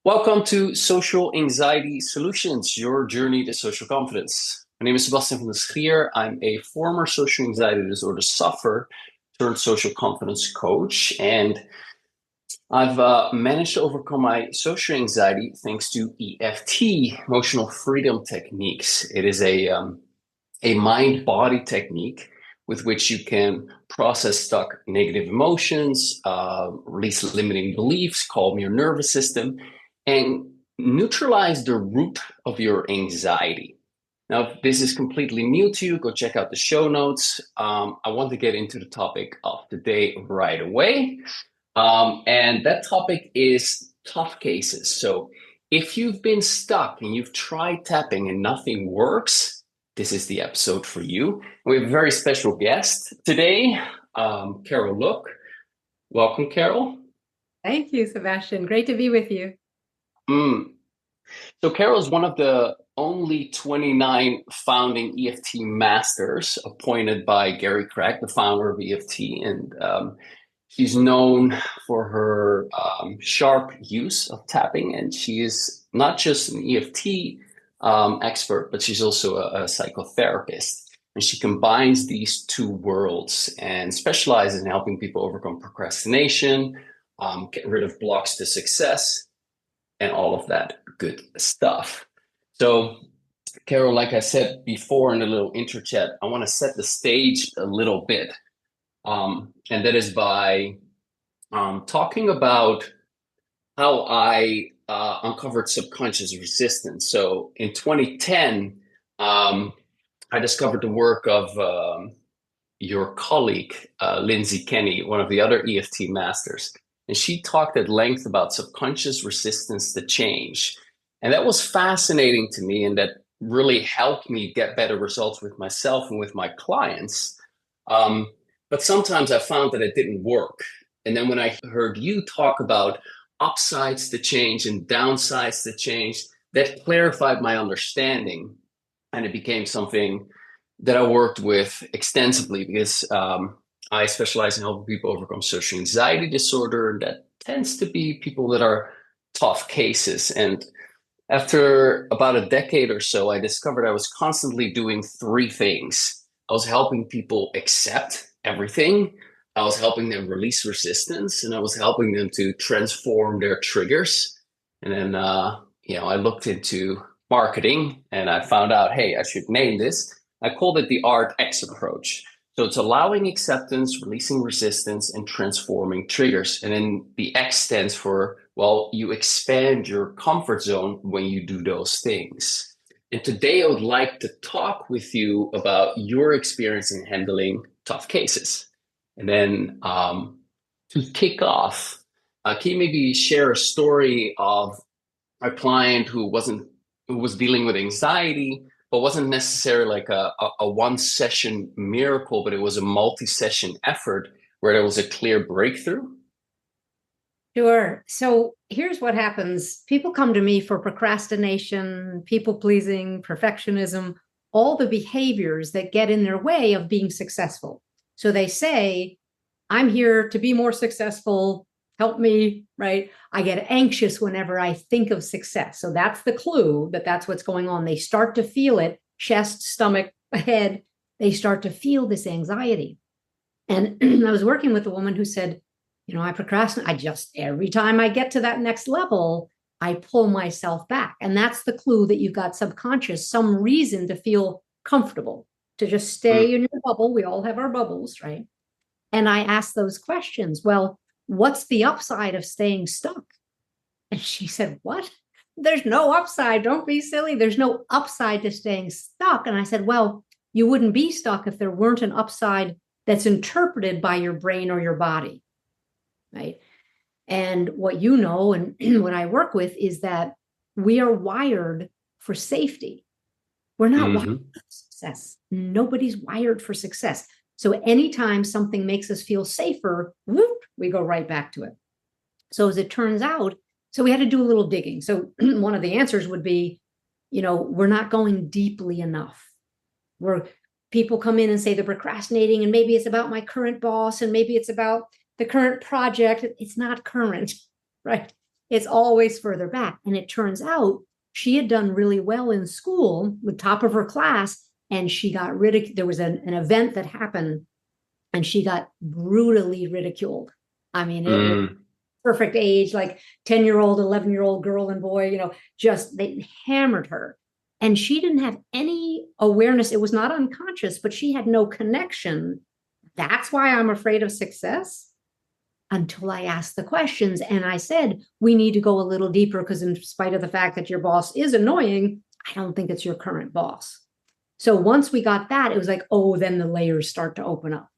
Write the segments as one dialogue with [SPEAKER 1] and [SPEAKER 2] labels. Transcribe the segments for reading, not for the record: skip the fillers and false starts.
[SPEAKER 1] Welcome to Social Anxiety Solutions, your journey to social confidence. My name is Sebastian van der Schier. I'm a former social anxiety disorder sufferer turned social confidence coach, and I've managed to overcome my social anxiety thanks to EFT, emotional freedom techniques. It is a mind-body technique with which you can process stuck negative emotions, release limiting beliefs, calm your nervous system, and neutralize the root of your anxiety. Now, if this is completely new to you, go check out the show notes. I want to get into the topic of today right away. And that topic is tough cases. So if you've been stuck and you've tried tapping and nothing works, this is the episode for you. We have a very special guest today, Carol Look. Welcome, Carol.
[SPEAKER 2] Thank you, Sebastian. Great to be with you.
[SPEAKER 1] So Carol is one of the only 29 founding EFT Masters appointed by Gary Craig, the founder of EFT. And she's known for her sharp use of tapping. And she is not just an EFT expert, but she's also a psychotherapist. And she combines these two worlds and specializes in helping people overcome procrastination, get rid of blocks to success, and all of that good stuff. So, Carol, like I said before in a little intro chat, I want to set the stage a little bit. And that is by talking about how I uncovered subconscious resistance. So in 2010, I discovered the work of your colleague, Lindsay Kenny, one of the other EFT masters. And she talked at length about subconscious resistance to change. And that was fascinating to me, and that really helped me get better results with myself and with my clients. But sometimes I found that it didn't work. And then when I heard you talk about upsides to change and downsides to change, that clarified my understanding. And it became something that I worked with extensively because I specialize in helping people overcome social anxiety disorder. That tends to be people that are tough cases. And after about a decade or so, I discovered I was constantly doing three things. I was helping people accept everything. I was helping them release resistance, and I was helping them to transform their triggers. And then, I looked into marketing and I found out, hey, I should name this. I called it the Art X approach. So it's allowing acceptance, releasing resistance, and transforming triggers. And then the X stands for, well, you expand your comfort zone when you do those things. And today I would like to talk with you about your experience in handling tough cases. And then to kick off, can you maybe share a story of a client who was dealing with anxiety, but wasn't necessarily like a one session miracle, but it was a multi-session effort where there was a clear breakthrough?
[SPEAKER 2] Sure. So here's what happens. People come to me for procrastination, people pleasing, perfectionism, all the behaviors that get in their way of being successful. So they say, I'm here to be more successful. Help me, right? I get anxious whenever I think of success. So that's the clue that that's what's going on. They start to feel it, chest, stomach, head. They start to feel this anxiety. And I was working with a woman who said, I procrastinate. Every time I get to that next level, I pull myself back. And that's the clue that you've got subconscious, some reason to feel comfortable, to just stay in your bubble. We all have our bubbles, right? And I asked those questions. Well, what's the upside of staying stuck? And she said, what? There's no upside. Don't be silly. There's no upside to staying stuck. And I said, well, you wouldn't be stuck if there weren't an upside that's interpreted by your brain or your body, right? And what you know, and what I work with is that we are wired for safety. We're not wired for success. Nobody's wired for success. So anytime something makes us feel safer, whoop, we go right back to it. So as it turns out, so we had to do a little digging. So one of the answers would be, we're not going deeply enough. People come in and say they're procrastinating, and maybe it's about my current boss, and maybe it's about the current project. It's not current, right? It's always further back. And it turns out she had done really well in school, with top of her class, and she got ridiculed. There was an event that happened, and she got brutally ridiculed. I mean, it was
[SPEAKER 1] Mm,
[SPEAKER 2] perfect age, like 10-year-old, 11-year-old girl and boy, just they hammered her. And she didn't have any awareness. It was not unconscious, but she had no connection. That's why I'm afraid of success, until I asked the questions. And I said, we need to go a little deeper, because in spite of the fact that your boss is annoying, I don't think it's your current boss. So once we got that, it was like, oh, then the layers start to open up,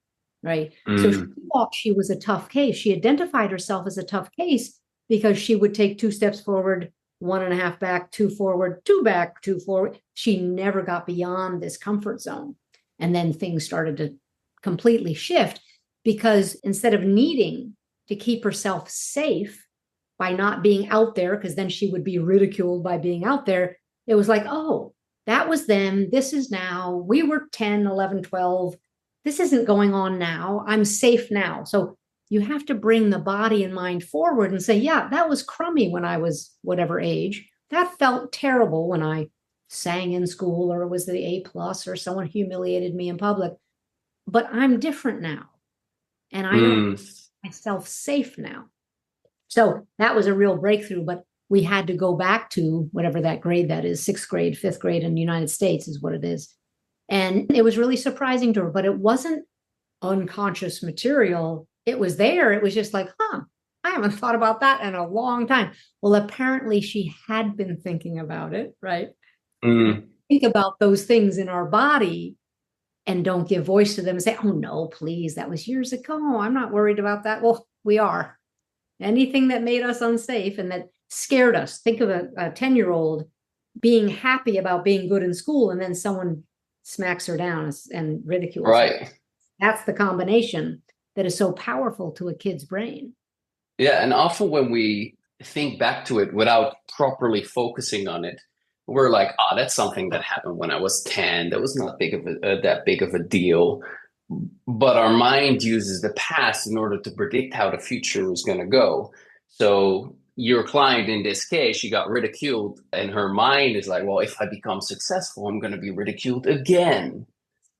[SPEAKER 2] right? So she
[SPEAKER 1] mm,
[SPEAKER 2] thought she was a tough case. She identified herself as a tough case because she would take 2 steps forward, 1.5 back, 2 forward, 2 back, 2 forward. She never got beyond this comfort zone. And then things started to completely shift, because instead of needing to keep herself safe by not being out there, because then she would be ridiculed by being out there, it was like, oh, that was then, this is now. We were 10, 11, 12. This isn't going on now. I'm safe now. So you have to bring the body and mind forward and say, yeah, that was crummy when I was whatever age. That felt terrible when I sang in school, or was the A plus, or someone humiliated me in public. But I'm different now. And I don't
[SPEAKER 1] mm.
[SPEAKER 2] make myself safe now. So that was a real breakthrough. But we had to go back to whatever that grade that is, 6th grade, 5th grade in the United States is what it is. And it was really surprising to her, but it wasn't unconscious material. It was there. It was just like, I haven't thought about that in a long time. Well, apparently she had been thinking about it, right?
[SPEAKER 1] Mm.
[SPEAKER 2] Think about those things in our body and don't give voice to them and say, oh, no, please, that was years ago. I'm not worried about that. Well, we are. Anything that made us unsafe and that scared us. Think of a 10-year-old being happy about being good in school, and then someone smacks her down and ridicules her.
[SPEAKER 1] Right.
[SPEAKER 2] That's the combination that is so powerful to a kid's brain.
[SPEAKER 1] Yeah, and often when we think back to it without properly focusing on it, we're like, "Oh, that's something that happened when I was 10. That was not that big of a deal." But our mind uses the past in order to predict how the future is going to go. So your client in this case, she got ridiculed, and her mind is like, "Well, if I become successful, I'm going to be ridiculed again."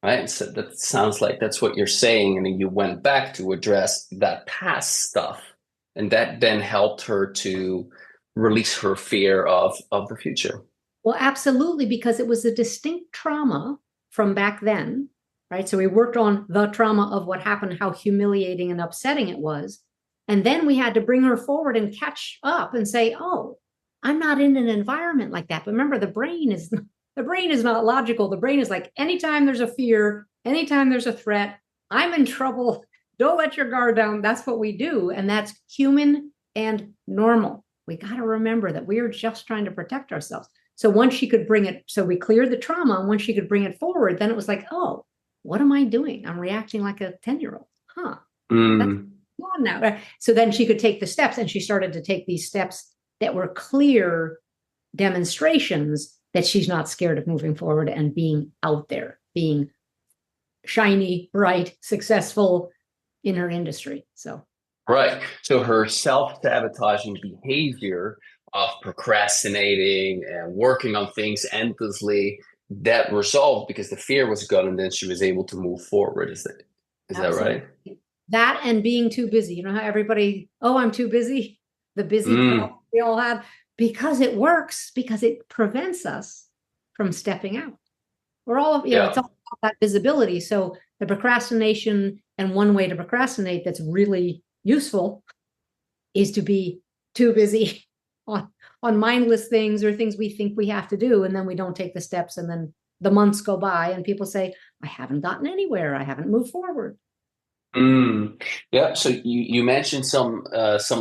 [SPEAKER 1] Right? So that sounds like that's what you're saying. And then you went back to address that past stuff. And that then helped her to release her fear of the future.
[SPEAKER 2] Well, absolutely, because it was a distinct trauma from back then, right? So we worked on the trauma of what happened, how humiliating and upsetting it was. And then we had to bring her forward and catch up and say, oh, I'm not in an environment like that. But remember, the brain is not logical. The brain is like, anytime there's a fear, anytime there's a threat, I'm in trouble. Don't let your guard down. That's what we do. And that's human and normal. We got to remember that we are just trying to protect ourselves. So once she could bring it, so we cleared the trauma. And once she could bring it forward, then it was like, oh, what am I doing? I'm reacting like a 10-year-old. That's
[SPEAKER 1] Mm,
[SPEAKER 2] on now. So then she could take the steps, and she started to take these steps that were clear demonstrations that she's not scared of moving forward and being out there, being shiny, bright, successful in her industry. So
[SPEAKER 1] right. So her self-sabotaging behavior of procrastinating and working on things endlessly, that resolved because the fear was gone, and then she was able to move forward. Is that right?
[SPEAKER 2] absolutely. That and being too busy. You know how everybody, oh, I'm too busy. The busy
[SPEAKER 1] Mm,
[SPEAKER 2] problem we all have, because it works, because it prevents us from stepping out. We're all, it's
[SPEAKER 1] yeah.
[SPEAKER 2] all about that visibility. So the procrastination, and one way to procrastinate that's really useful is to be too busy on mindless things or things we think we have to do, and then we don't take the steps, and then the months go by and people say, I haven't gotten anywhere, I haven't moved forward.
[SPEAKER 1] Mm, yeah. So you mentioned some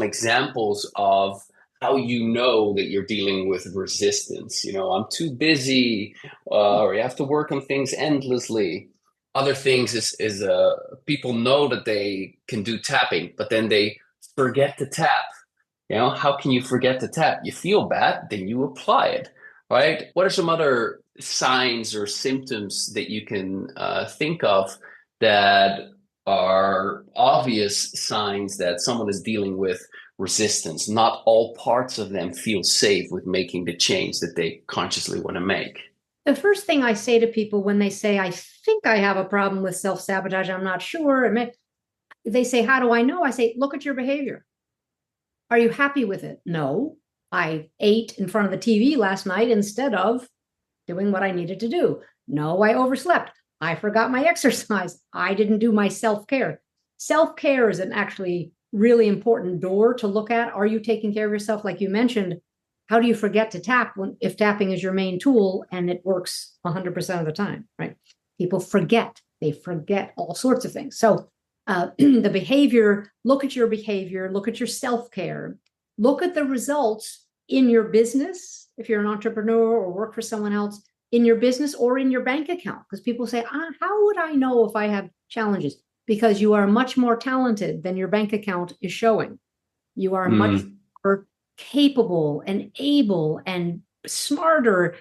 [SPEAKER 1] examples of how you know that you're dealing with resistance. I'm too busy, or you have to work on things endlessly. Other things is people know that they can do tapping, but then they forget to tap. How can you forget to tap? You feel bad, then you apply it, right? What are some other signs or symptoms that you can think of that are obvious signs that someone is dealing with resistance. Not all parts of them feel safe with making the change that they consciously want to make.
[SPEAKER 2] The first thing I say to people when they say, I think I have a problem with self-sabotage, I'm not sure. And they say, how do I know? I say, look at your behavior. Are you happy with it? No. I ate in front of the TV last night instead of doing what I needed to do. No, I overslept. I forgot my exercise. I didn't do my self-care. Self-care is an actually really important door to look at. Are you taking care of yourself? Like you mentioned, how do you forget to tap if tapping is your main tool and it works 100% of the time, right? People forget. They forget all sorts of things. So the behavior, look at your self-care, look at the results in your business, if you're an entrepreneur or work for someone else, in your business or in your bank account. Because people say, how would I know if I have challenges? Because you are much more talented than your bank account is showing. You are much more capable and able and smarter.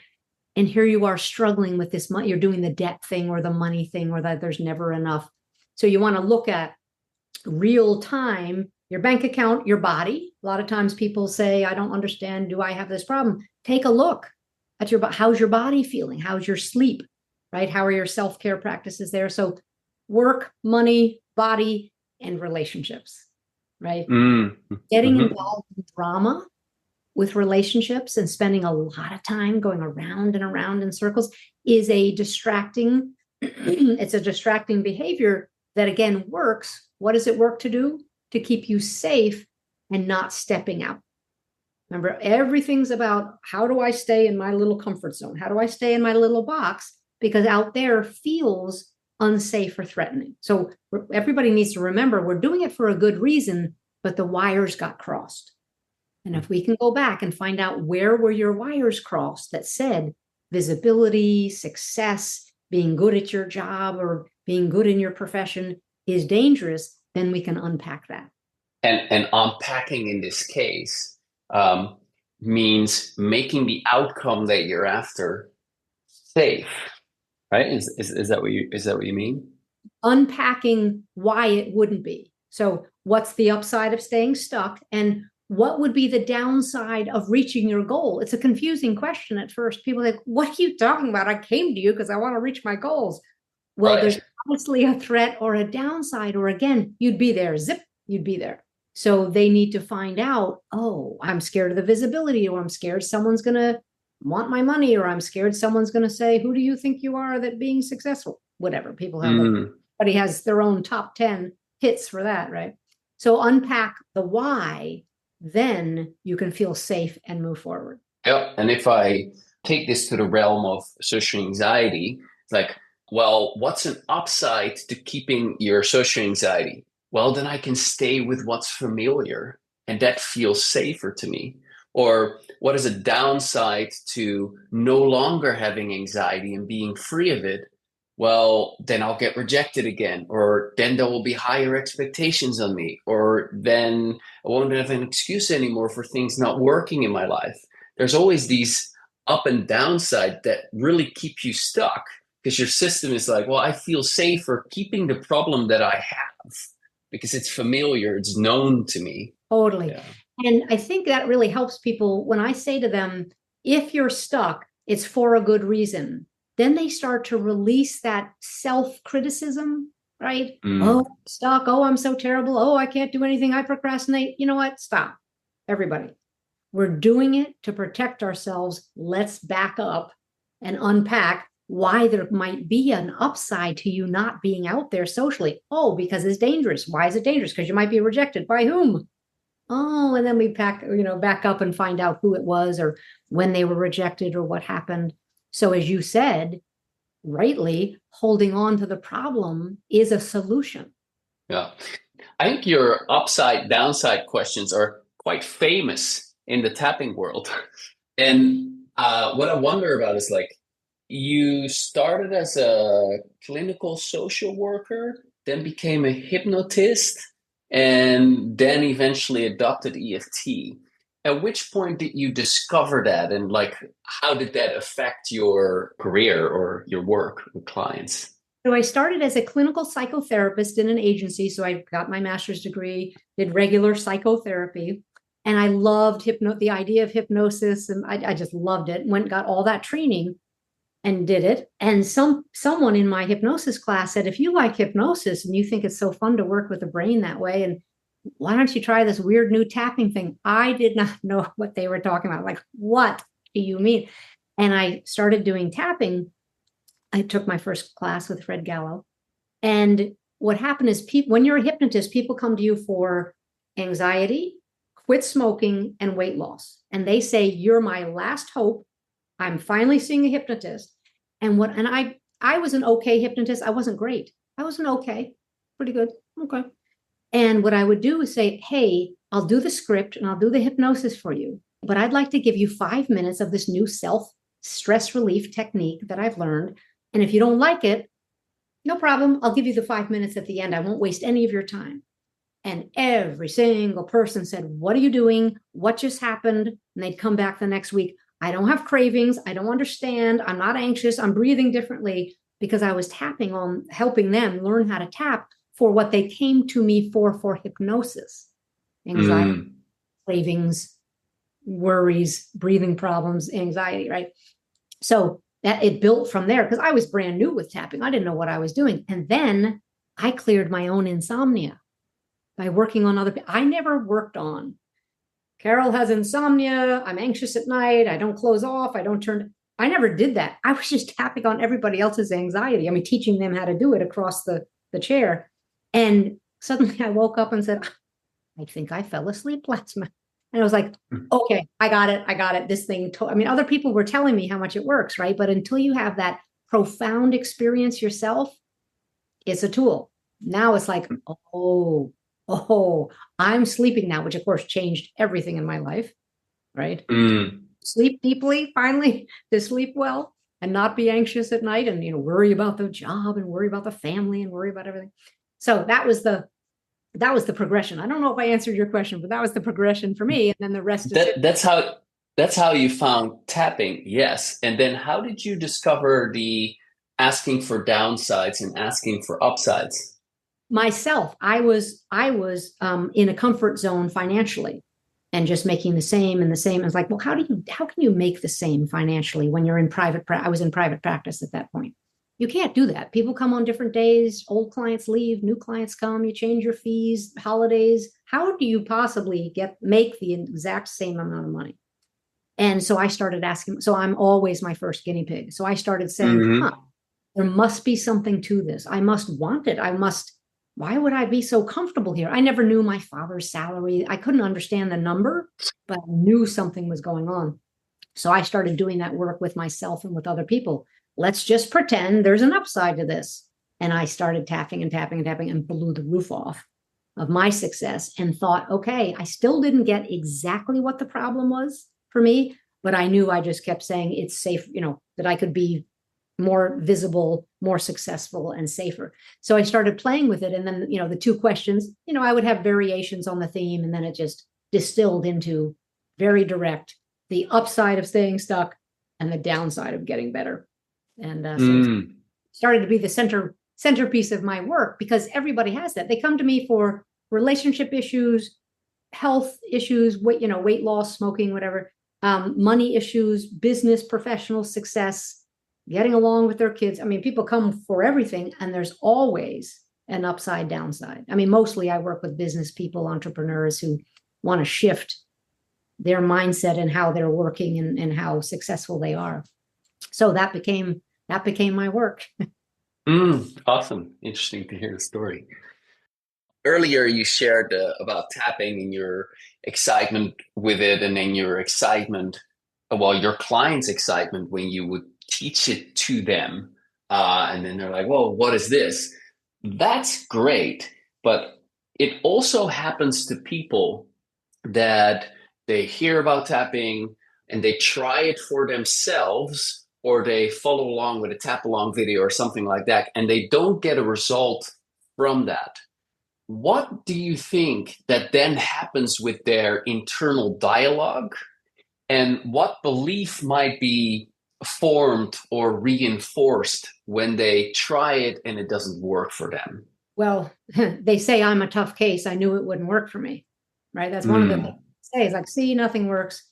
[SPEAKER 2] And here you are struggling with this money. You're doing the debt thing or the money thing or that there's never enough. So you want to look at real time, your bank account, your body. A lot of times people say, I don't understand. Do I have this problem? Take a look at how's your body feeling? How's your sleep, right? How are your self-care practices there? So work, money, body, and relationships, right? Getting involved in drama with relationships and spending a lot of time going around and around in circles is a distracting, it's a distracting behavior that again works. What does it work to do? To keep you safe and not stepping out. Remember, everything's about how do I stay in my little comfort zone? How do I stay in my little box? Because out there feels unsafe or threatening. So everybody needs to remember we're doing it for a good reason, but the wires got crossed. And if we can go back and find out where were your wires crossed that said visibility, success, being good at your job or being good in your profession is dangerous, then we can unpack that.
[SPEAKER 1] And unpacking in this case means making the outcome that you're after safe, right? Is that what you mean?
[SPEAKER 2] Unpacking why it wouldn't be. So what's the upside of staying stuck? And what would be the downside of reaching your goal? It's a confusing question at first. People are like, what are you talking about? I came to you because I want to reach my goals. Well, right. There's obviously a threat or a downside, or again, you'd be there, zip, you'd be there. So they need to find out, oh, I'm scared of the visibility, or I'm scared someone's going to want my money, or I'm scared someone's going to say, who do you think you are that being successful? Whatever. People have, everybody has their own top 10 hits for that, right? So unpack the why, then you can feel safe and move forward.
[SPEAKER 1] Yeah. And if I take this to the realm of social anxiety, it's like, well, what's an upside to keeping your social anxiety? Well, then I can stay with what's familiar and that feels safer to me. Or what is a downside to no longer having anxiety and being free of it? Well, then I'll get rejected again, or then there will be higher expectations on me, or then I won't have an excuse anymore for things not working in my life. There's always these up and downside that really keep you stuck because your system is like, well, I feel safer keeping the problem that I have because it's familiar, it's known to me.
[SPEAKER 2] Totally. Yeah. And I think that really helps people when I say to them, if you're stuck, it's for a good reason. Then they start to release that self-criticism, right? Oh, I'm stuck. Oh, I'm so terrible. Oh, I can't do anything. I procrastinate. You know what? Stop. Everybody. We're doing it to protect ourselves. Let's back up and unpack why there might be an upside to you not being out there socially. Oh, because it's dangerous. Why is it dangerous? Because you might be rejected. By whom? Oh, and then we back up and find out who it was or when they were rejected or what happened. So as you said, rightly, holding on to the problem is a solution.
[SPEAKER 1] Yeah. I think your upside downside questions are quite famous in the tapping world. And what I wonder about is like, you started as a clinical social worker, then became a hypnotist, and then eventually adopted EFT. At which point did you discover that? And like, how did that affect your career or your work with clients?
[SPEAKER 2] So I started as a clinical psychotherapist in an agency. So I got my master's degree, did regular psychotherapy. And I loved the idea of hypnosis. And I just loved it. Went, got all that training and did it. And someone in my hypnosis class said, if you like hypnosis and you think it's so fun to work with the brain that way, and why don't you try this weird new tapping thing? I did not know what they were talking about. Like, what do you mean? And I started doing tapping. I took my first class with Fred Gallo. And what happened is, people, when you're a hypnotist, people come to you for anxiety, quit smoking, and weight loss. And they say, you're my last hope. I'm finally seeing a hypnotist. And I was an okay hypnotist. I wasn't great. I was an okay, pretty good. Okay. And what I would do is say, hey, I'll do the script and I'll do the hypnosis for you, but I'd like to give you 5 minutes of this new self stress relief technique that I've learned. And if you don't like it, no problem. I'll give you the 5 minutes at the end. I won't waste any of your time. And every single person said, what are you doing? What just happened? And they'd come back the next week. I don't have cravings. I don't understand. I'm not anxious. I'm breathing differently, because I was tapping on helping them learn how to tap for what they came to me for hypnosis, anxiety, cravings, worries, breathing problems, anxiety, right? So that it built from there, because I was brand new with tapping. I didn't know what I was doing. And then I cleared my own insomnia by working on other people. I never worked on, Carol has insomnia, I'm anxious at night, I don't close off, I never did that. I was just tapping on everybody else's anxiety. I mean, teaching them how to do it across the chair. And suddenly I woke up and said, I think I fell asleep last night. And I was like, okay, I got it. This thing, I mean, other people were telling me how much it works, right? But until you have that profound experience yourself, it's a tool. Now it's like, oh, I'm sleeping now, which of course changed everything in my life, right? Sleep deeply, finally, to sleep well and not be anxious at night and, worry about the job and worry about the family and worry about everything. So that was the progression. I don't know if I answered your question, but that was the progression for me. And then the rest is
[SPEAKER 1] That's how you found tapping. Yes. And then how did you discover the asking for downsides and asking for upsides?
[SPEAKER 2] Myself. I was in a comfort zone financially and just making the same and the same. I was like, well, how can you make the same financially when you're in I was in private practice at that point. You can't do that. People come on different days, old clients leave, new clients come, you change your fees, holidays. How do you possibly make the exact same amount of money? And so I started asking, so I'm always my first guinea pig. So I started saying, there must be something to this. I must want it. Why would I be so comfortable here? I never knew my father's salary. I couldn't understand the number, but I knew something was going on. So I started doing that work with myself and with other people. Let's just pretend there's an upside to this. And I started tapping and tapping and tapping and blew the roof off of my success and thought, okay, I still didn't get exactly what the problem was for me, but I knew I just kept saying it's safe, that I could be more visible, more successful, and safer. So I started playing with it. And then, the two questions, I would have variations on the theme, and then it just distilled into very direct, the upside of staying stuck and the downside of getting better. And so it started to be the centerpiece of my work, because everybody has that. They come to me for relationship issues, health issues, weight loss, smoking, whatever, money issues, business, professional success, getting along with their kids. I mean, people come for everything, and there's always an upside downside. I mean, mostly I work with business people, entrepreneurs who want to shift their mindset and how they're working and how successful they are. So that became my work.
[SPEAKER 1] Awesome. Interesting to hear the story. Earlier, you shared about tapping and your excitement with it, and then your client's excitement when you would teach it to them. And then they're like, well, what is this? That's great. But it also happens to people that they hear about tapping and they try it for themselves, or they follow along with a tap along video or something like that, and they don't get a result from that. What do you think that then happens with their internal dialogue, and what belief might be formed or reinforced when they try it and it doesn't work for them?
[SPEAKER 2] Well, they say I'm a tough case. I knew it wouldn't work for me, right? That's one of the things. say is like, see, nothing works,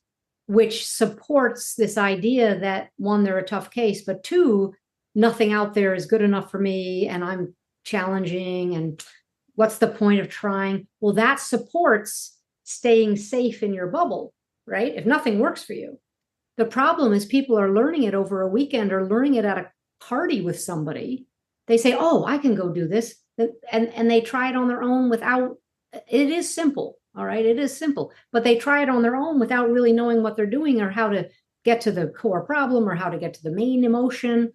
[SPEAKER 2] which supports this idea that one, they're a tough case, but two, nothing out there is good enough for me and I'm challenging and what's the point of trying? Well, that supports staying safe in your bubble, right? If nothing works for you. The problem is people are learning it over a weekend or learning it at a party with somebody. They say, oh, I can go do this. And they try it on their own without, it is simple. All right. It is simple, but they try it on their own without really knowing what they're doing or how to get to the core problem or how to get to the main emotion.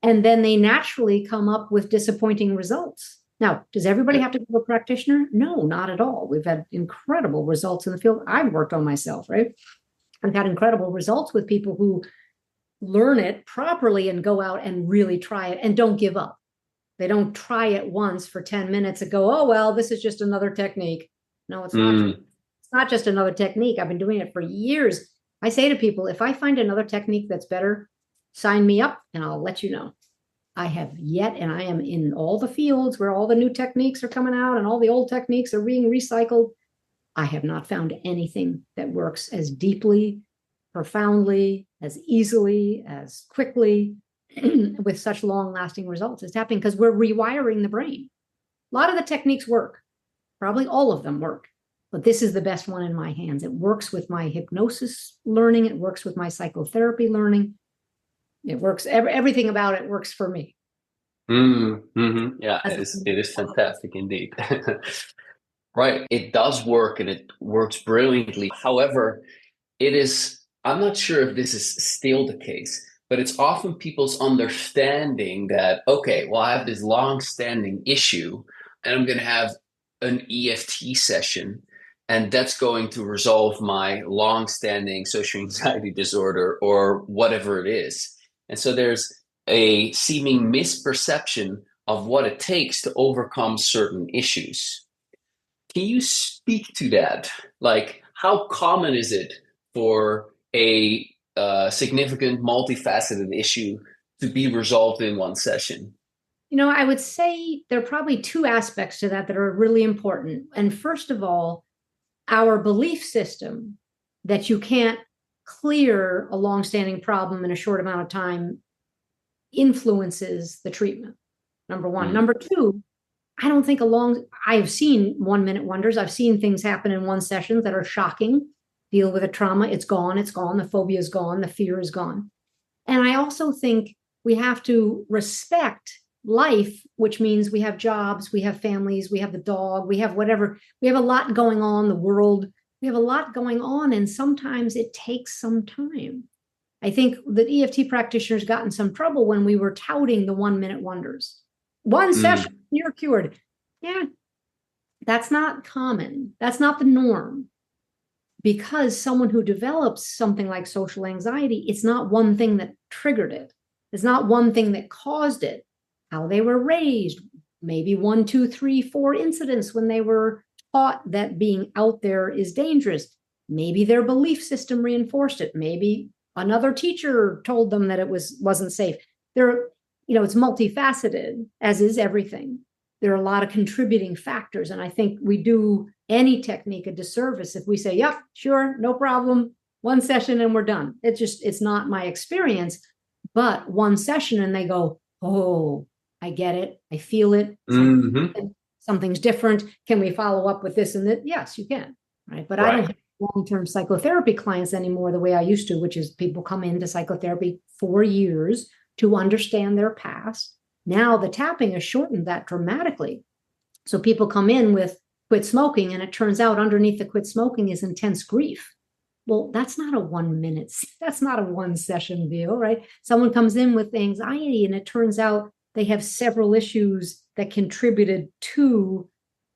[SPEAKER 2] And then they naturally come up with disappointing results. Now, does everybody have to be a practitioner? No, not at all. We've had incredible results in the field. I've worked on myself, right? I've had incredible results with people who learn it properly and go out and really try it and don't give up. They don't try it once for 10 minutes and go, oh, well, this is just another technique. No, it's not. It's not just another technique. I've been doing it for years. I say to people, if I find another technique that's better, sign me up and I'll let you know. I have yet, and I am in all the fields where all the new techniques are coming out and all the old techniques are being recycled. I have not found anything that works as deeply, profoundly, as easily, as quickly, with such long-lasting results. It's happening because we're rewiring the brain. A lot of the techniques work. Probably all of them work. But this is the best one in my hands. It works with my hypnosis learning. It works with my psychotherapy learning. It works. Everything about it works for me.
[SPEAKER 1] Yeah, it is fantastic indeed. Right. It does work and it works brilliantly. However, I'm not sure if this is still the case, but it's often people's understanding that, okay, well, I have this long-standing issue and I'm going to have an EFT session and that's going to resolve my long-standing social anxiety disorder or whatever it is. And so there's a seeming misperception of what it takes to overcome certain issues. Can you speak to that? Like, how common is it for a significant, multifaceted issue to be resolved in one session?
[SPEAKER 2] I would say there are probably two aspects to that are really important. And first of all, our belief system that you can't clear a longstanding problem in a short amount of time influences the treatment. Number one. Number two, I don't think I've seen 1-minute wonders. I've seen things happen in one session that are shocking. Deal with a trauma. It's gone. The phobia is gone. The fear is gone. And I also think we have to respect life, which means we have jobs, we have families, we have the dog, we have whatever. We have a lot going on, the world. We have a lot going on. And sometimes it takes some time. I think that EFT practitioners got in some trouble when we were touting the 1-minute wonders. One session, you're cured. Yeah, that's not common. That's not the norm. Because someone who develops something like social anxiety, it's not one thing that triggered it. It's not one thing that caused it. How they were raised, maybe 1, 2, 3, 4 incidents when they were taught that being out there is dangerous. Maybe their belief system reinforced it. Maybe another teacher told them that it wasn't safe. It's multifaceted, as is everything. There are a lot of contributing factors. And I think we do any technique a disservice if we say, yep, sure, no problem, one session and we're done. It's not my experience, but one session and they go, oh, I get it. I feel it. Something's different. Can we follow up with this and that? Yes, you can. Right. But right. I don't have long-term psychotherapy clients anymore the way I used to, which is people come into psychotherapy for years to understand their past. Now the tapping has shortened that dramatically. So people come in with quit smoking, and it turns out underneath the quit smoking is intense grief. Well, that's not a 1 minute, that's not a one session deal, right? Someone comes in with anxiety, and it turns out they have several issues that contributed to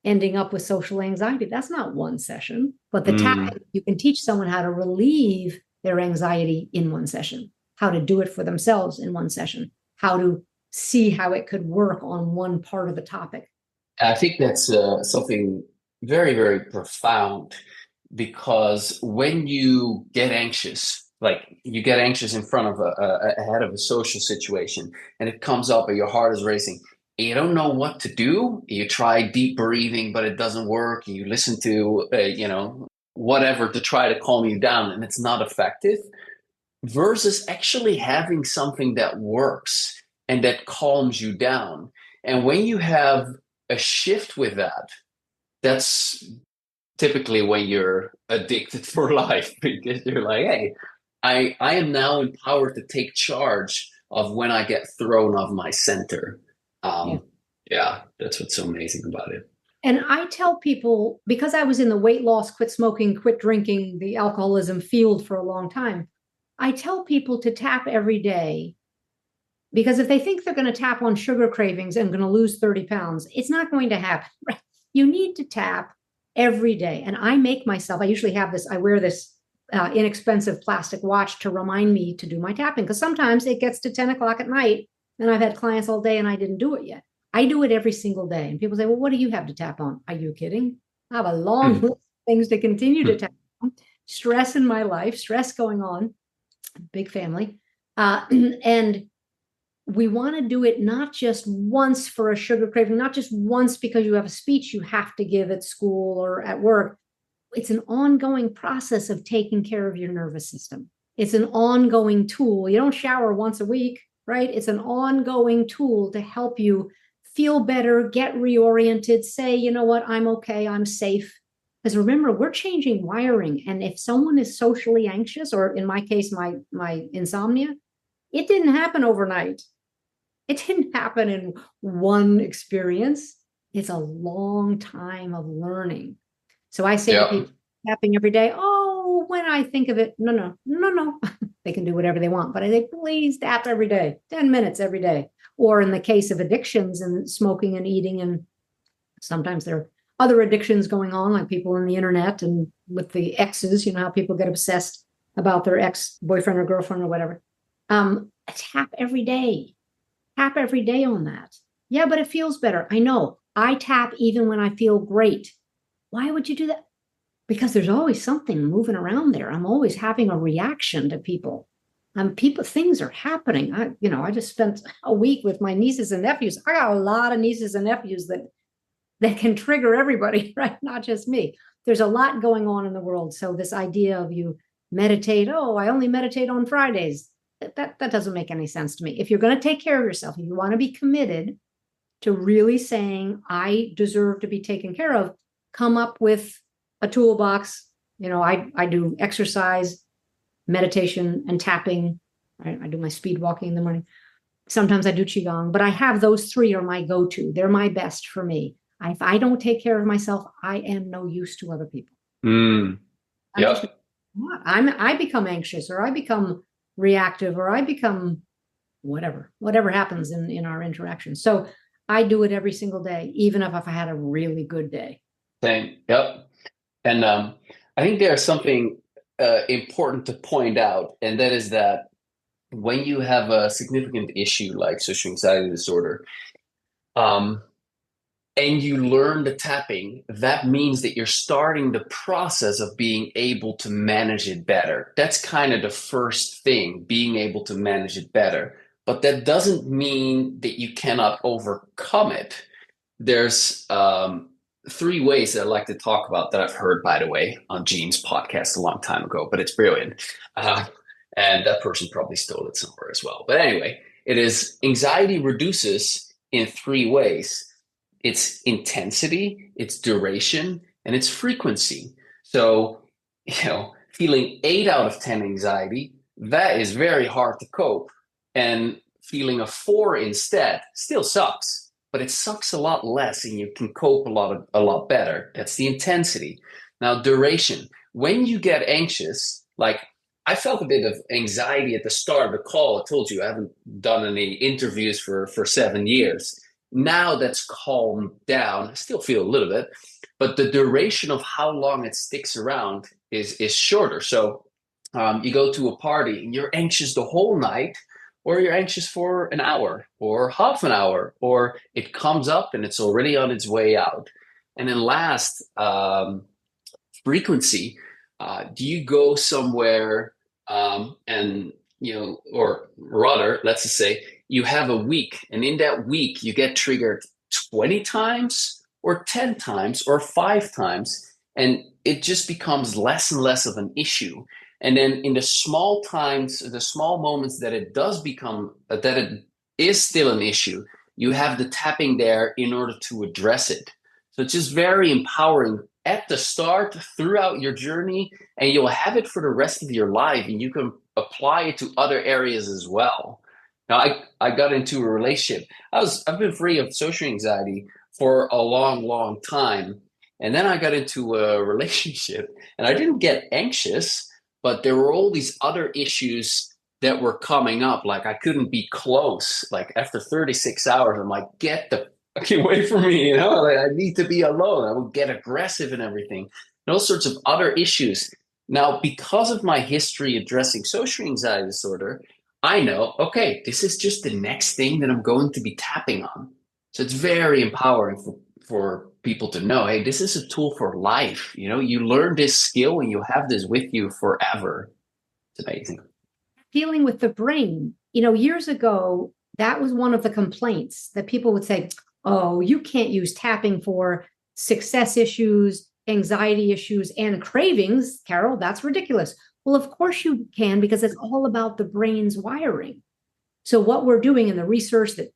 [SPEAKER 2] ending up with social anxiety. That's not one session, but the tapping, you can teach someone how to relieve their anxiety in one session, how to do it for themselves in one session, how to see how it could work on one part of the topic.
[SPEAKER 1] I think that's something very, very profound, because when you get anxious, like you get anxious in front of ahead of a social situation, and it comes up and your heart is racing, and you don't know what to do. You try deep breathing, but it doesn't work. You listen to, whatever to try to calm you down and it's not effective, versus actually having something that works and that calms you down. And when you have a shift with that, that's typically when you're addicted for life because you're like, hey, I am now empowered to take charge of when I get thrown off my center.
[SPEAKER 2] Yeah.
[SPEAKER 1] Yeah, that's what's so amazing about it.
[SPEAKER 2] And I tell people, because I was in the weight loss, quit smoking, quit drinking, the alcoholism field for a long time, I tell people to tap every day, because if they think they're going to tap on sugar cravings and going to lose 30 pounds, it's not going to happen. Right? You need to tap every day. And I make myself, I usually have this, I wear this inexpensive plastic watch to remind me to do my tapping, because sometimes it gets to 10 o'clock at night and I've had clients all day and I didn't do it yet. I do it every single day. And people say, well, what do you have to tap on? Are you kidding? I have a long list of things to continue to tap on. Stress in my life, stress going on, big family. And we want to do it not just once for a sugar craving, not just once because you have a speech you have to give at school or at work. It's an ongoing process of taking care of your nervous system. It's an ongoing tool. You don't shower once a week, right? It's an ongoing tool to help you feel better, get reoriented, say, you know what, I'm okay, I'm safe. Because remember, we're changing wiring. And if someone is socially anxious, or in my case, my insomnia, it didn't happen overnight. It didn't happen in one experience. It's a long time of learning. So I say to
[SPEAKER 1] Yeah.
[SPEAKER 2] people, tapping every day, oh, when I think of it, no. They can do whatever they want. But I say, please tap every day, 10 minutes every day. Or in the case of addictions and smoking and eating, and sometimes there are other addictions going on, like people on the internet and with the exes, you know how people get obsessed about their ex-boyfriend or girlfriend or whatever. Tap every day. Tap every day on that. Yeah, but it feels better. I know. I tap even when I feel great. Why would you do that? Because there's always something moving around there. I'm always having a reaction to people. Things are happening. I just spent a week with my nieces and nephews. I got a lot of nieces and nephews that can trigger everybody, right? Not just me. There's a lot going on in the world. So this idea of you meditate, oh, I only meditate on Fridays. That doesn't make any sense to me. If you're going to take care of yourself, if you want to be committed to really saying, I deserve to be taken care of, come up with a toolbox. I do exercise, meditation, and tapping. Right? I do my speed walking in the morning. Sometimes I do Qigong, but I have those three are my go-to. They're my best for me. If I don't take care of myself, I am no use to other people.
[SPEAKER 1] Mm,
[SPEAKER 2] I'm just
[SPEAKER 1] yep.
[SPEAKER 2] not. I become anxious, or I become reactive, or I become whatever happens in our interaction. So I do it every single day, even if I had a really good day.
[SPEAKER 1] Same. Yep. And I think there's something important to point out, and that is that when you have a significant issue like social anxiety disorder, um, and you learn the tapping, that means that you're starting the process of being able to manage it better. That's kind of the first thing, being able to manage it better. But that doesn't mean that you cannot overcome it. There's three ways that I like to talk about that I've heard, by the way, on Gene's podcast a long time ago, but it's brilliant. And that person probably stole it somewhere as well. But anyway, it is anxiety reduces in three ways. It's intensity, it's duration, and it's frequency. So, feeling 8 out of 10 anxiety, that is very hard to cope. And feeling a 4 instead still sucks, but it sucks a lot less and you can cope a lot better. That's the intensity. Now, duration. When you get anxious, like I felt a bit of anxiety at the start of the call. I told you I haven't done any interviews for 7 years. Now that's calmed down. I still feel a little bit, but the duration of how long it sticks around is shorter. So you go to a party and you're anxious the whole night, or you're anxious for an hour or half an hour, or it comes up and it's already on its way out. And then last, frequency. Do you go somewhere or rather, let's just say you have a week, and in that week you get triggered 20 times or 10 times or 5 times. And it just becomes less and less of an issue. And then in the small times, the small moments that it does become, that it is still an issue, you have the tapping there in order to address it. So it's just very empowering at the start, throughout your journey, and you'll have it for the rest of your life, and you can apply it to other areas as well. Now, I got into a relationship. I've been free of social anxiety for a long, long time. And then I got into a relationship and I didn't get anxious, but there were all these other issues that were coming up. Like I couldn't be close. Like after 36 hours, I'm like, get the fucking away from me, you know, like I need to be alone. I would get aggressive and everything, and all sorts of other issues. Now, because of my history addressing social anxiety disorder, I know, okay, this is just the next thing that I'm going to be tapping on. So it's very empowering for people to know, hey, this is a tool for life. You know, you learn this skill and you have this with you forever. It's amazing.
[SPEAKER 2] Dealing with the brain, years ago, that was one of the complaints that people would say, oh, you can't use tapping for success issues, anxiety issues, and cravings. Carol, that's ridiculous. Well, of course you can, because it's all about the brain's wiring. So what we're doing in the research that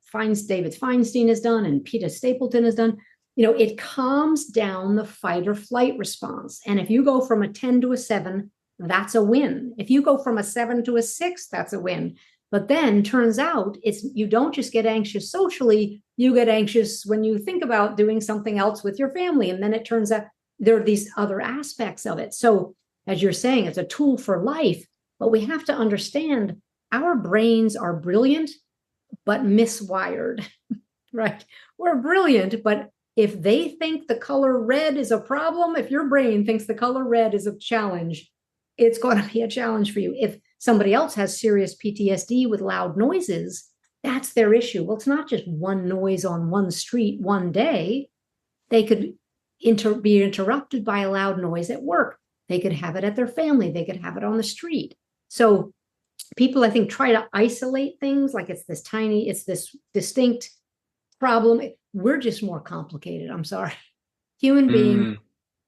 [SPEAKER 2] David Feinstein has done and Peter Stapleton has done, it calms down the fight or flight response. And if you go from a 10 to a 7, that's a win. If you go from a 7 to a 6, that's a win. But then turns out you don't just get anxious socially, you get anxious when you think about doing something else with your family. And then it turns out there are these other aspects of it. So as you're saying, it's a tool for life, but we have to understand our brains are brilliant, but miswired, right? We're brilliant, but if they think the color red is a problem, if your brain thinks the color red is a challenge, it's going to be a challenge for you. If somebody else has serious PTSD with loud noises, that's their issue. Well, it's not just one noise on one street one day. They could be interrupted by a loud noise at work. They could have it at their family. They could have it on the street. So people, I think, try to isolate things like it's this distinct problem. We're just more complicated. I'm sorry. Human beings,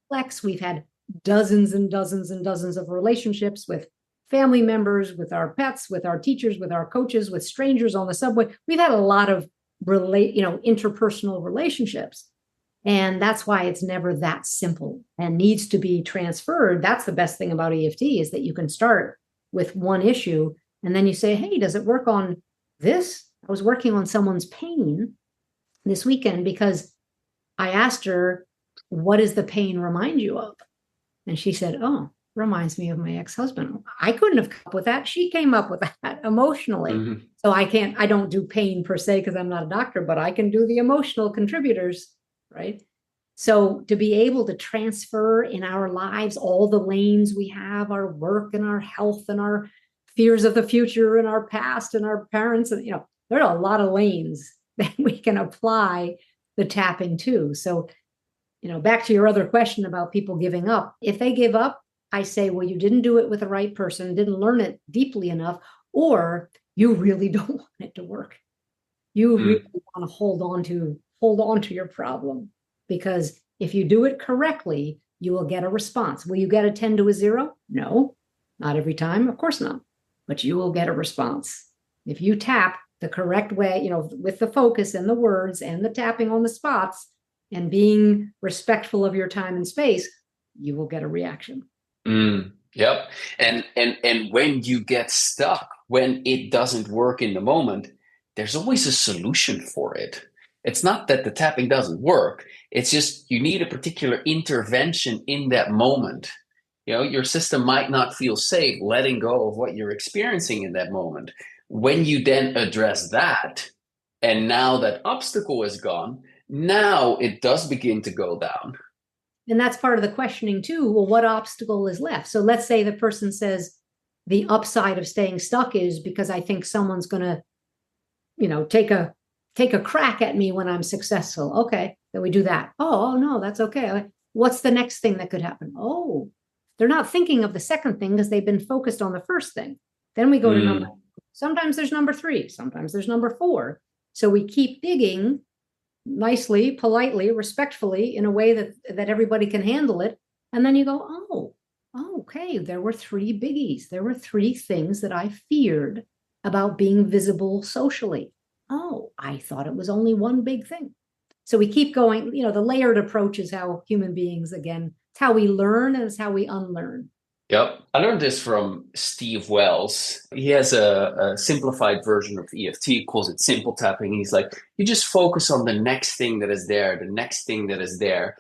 [SPEAKER 2] complex. We've had dozens and dozens and dozens of relationships with family members, with our pets, with our teachers, with our coaches, with strangers on the subway. We've had a lot of interpersonal relationships. And that's why it's never that simple and needs to be transferred. That's the best thing about EFT, is that you can start with one issue and then you say, hey, does it work on this? I was working on someone's pain this weekend because I asked her, what does the pain remind you of? And she said, oh, reminds me of my ex-husband. I couldn't have come up with that. She came up with that emotionally. Mm-hmm. So I don't do pain per se because I'm not a doctor, but I can do the emotional contributors, right? So to be able to transfer in our lives all the lanes we have, our work and our health and our fears of the future and our past and our parents, and there are a lot of lanes that we can apply the tapping to. So, back to your other question about people giving up. If they give up, I say, well, you didn't do it with the right person, didn't learn it deeply enough, or you really don't want it to work. You really want to hold on to your problem, because if you do it correctly, you will get a response. Will you get a 10 to a 0? No, not every time. Of course not. But you will get a response. If you tap the correct way, with the focus and the words and the tapping on the spots and being respectful of your time and space, you will get a reaction.
[SPEAKER 1] Yep. And when you get stuck, when it doesn't work in the moment, there's always a solution for it. It's not that the tapping doesn't work. It's just you need a particular intervention in that moment. Your system might not feel safe letting go of what you're experiencing in that moment. When you then address that, and now that obstacle is gone, now it does begin to go down.
[SPEAKER 2] And that's part of the questioning too. Well, what obstacle is left? So let's say the person says the upside of staying stuck is because I think someone's going to, take a crack at me when I'm successful. Okay, then we do that. Oh, no, that's okay. What's the next thing that could happen? Oh, they're not thinking of the second thing because they've been focused on the first thing. Then we go to number. Sometimes there's number 3. Sometimes there's number 4. So we keep digging nicely, politely, respectfully, in a way that everybody can handle it. And then you go, okay, there were three biggies. There were three things that I feared about being visible socially. Oh, I thought it was only one big thing. So we keep going, the layered approach is how human beings, again, it's how we learn and it's how we unlearn.
[SPEAKER 1] Yep. I learned this from Steve Wells. He has a simplified version of EFT, calls it simple tapping. He's like, you just focus on the next thing that is there, the next thing that is there.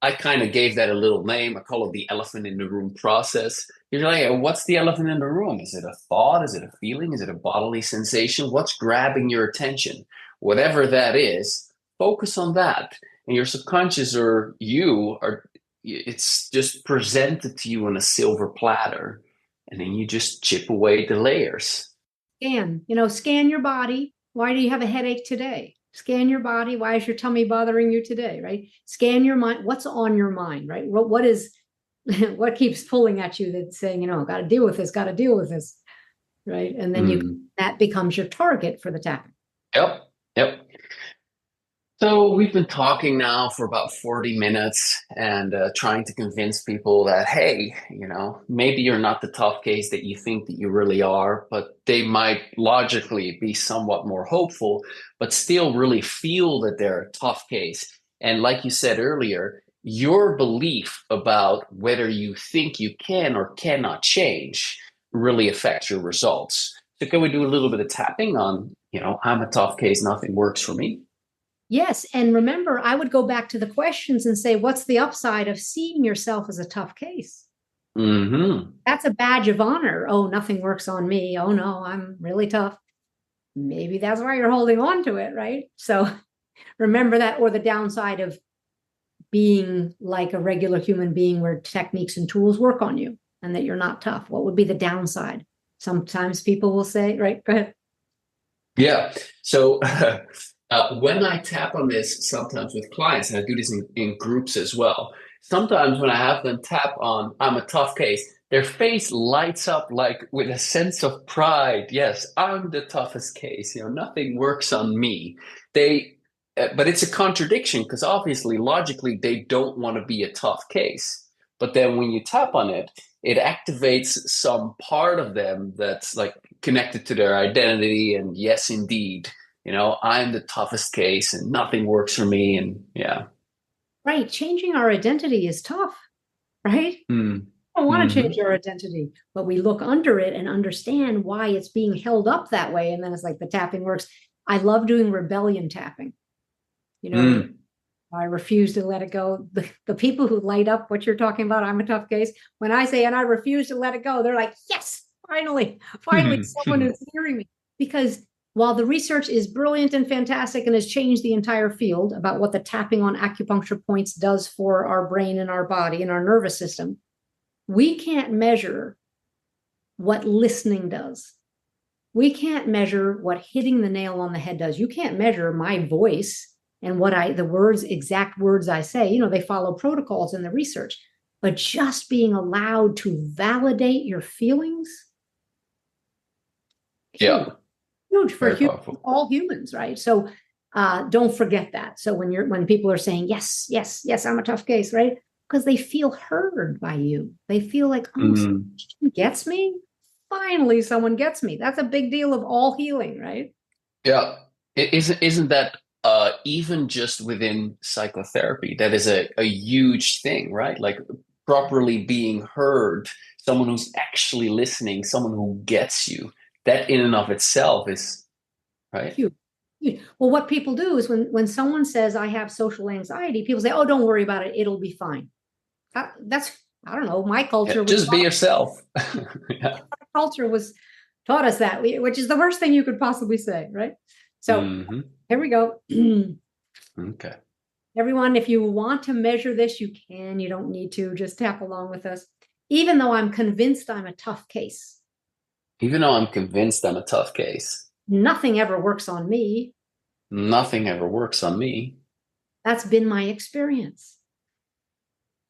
[SPEAKER 1] I kind of gave that a little name. I call it the elephant in the room process. You're like, "Hey, what's the elephant in the room? Is it a thought? Is it a feeling? Is it a bodily sensation? What's grabbing your attention? Whatever that is, focus on that. And your subconscious or you are, it's just presented to you on a silver platter. And then you just chip away the layers.
[SPEAKER 2] Scan your body. Why do you have a headache today? Scan your body. Why is your tummy bothering you today? Right? Scan your mind. What's on your mind? Right? What is what keeps pulling at you that's saying, got to deal with this, got to deal with this. Right. And then that becomes your target for the tapping.
[SPEAKER 1] Yep. Yep. So we've been talking now for about 40 minutes and trying to convince people that, hey, maybe you're not the tough case that you think that you really are, but they might logically be somewhat more hopeful, but still really feel that they're a tough case. And like you said earlier, your belief about whether you think you can or cannot change really affects your results. So can we do a little bit of tapping on, I'm a tough case, nothing works for me?
[SPEAKER 2] Yes. And remember, I would go back to the questions and say, what's the upside of seeing yourself as a tough case?
[SPEAKER 1] Mm-hmm.
[SPEAKER 2] That's a badge of honor. Oh, nothing works on me. Oh, no, I'm really tough. Maybe that's why you're holding on to it, right? So remember that, or the downside of being like a regular human being where techniques and tools work on you and that you're not tough. What would be the downside? Sometimes people will say, right, go ahead.
[SPEAKER 1] Yeah. So when I tap on this, sometimes with clients, and I do this in groups as well, sometimes when I have them tap on, I'm a tough case, their face lights up like with a sense of pride. Yes, I'm the toughest case. Nothing works on me. But it's a contradiction because obviously, logically, they don't want to be a tough case. But then when you tap on it, it activates some part of them that's like connected to their identity. And yes, indeed, I'm the toughest case and nothing works for me. And yeah.
[SPEAKER 2] Right. Changing our identity is tough, right?
[SPEAKER 1] Mm.
[SPEAKER 2] I don't want to
[SPEAKER 1] Mm-hmm.
[SPEAKER 2] change our identity, but we look under it and understand why it's being held up that way. And then it's like the tapping works. I love doing rebellion tapping.
[SPEAKER 1] Mm.
[SPEAKER 2] I refuse to let it go. The people who light up what you're talking about, I'm a tough case. When I say, and I refuse to let it go, they're like, yes, finally, someone is hearing me. Because while the research is brilliant and fantastic and has changed the entire field about what the tapping on acupuncture points does for our brain and our body and our nervous system, we can't measure what listening does. We can't measure what hitting the nail on the head does. You can't measure my voice and the exact words I say. They follow protocols in the research, but just being allowed to validate your feelings,
[SPEAKER 1] Yeah.
[SPEAKER 2] huge for
[SPEAKER 1] Powerful.
[SPEAKER 2] all humans, right? So don't forget that. So when people are saying, yes, yes, yes, I'm a tough case, right? Because they feel heard by you. They feel like, oh, someone gets me. Finally, someone gets me. That's a big deal of all healing, right?
[SPEAKER 1] Yeah. Isn't that even just within psychotherapy, that is a huge thing, right? Like properly being heard, someone who's actually listening, someone who gets you, that in and of itself is, right?
[SPEAKER 2] Huge. Huge. Well, what people do is when someone says, I have social anxiety, people say, oh, don't worry about it. It'll be fine. That's, I don't know, my
[SPEAKER 1] Yeah,
[SPEAKER 2] culture was
[SPEAKER 1] just be yourself. Yeah.
[SPEAKER 2] culture was taught us that, which is the worst thing you could possibly say, right? So here we go.
[SPEAKER 1] Okay.
[SPEAKER 2] Everyone, if you want to measure this, you can. You don't need to. Just tap along with us. Even though I'm convinced I'm a tough case,
[SPEAKER 1] Even though I'm convinced I'm a tough case,
[SPEAKER 2] nothing ever works on me.
[SPEAKER 1] nothing ever works on me.
[SPEAKER 2] That's been my experience.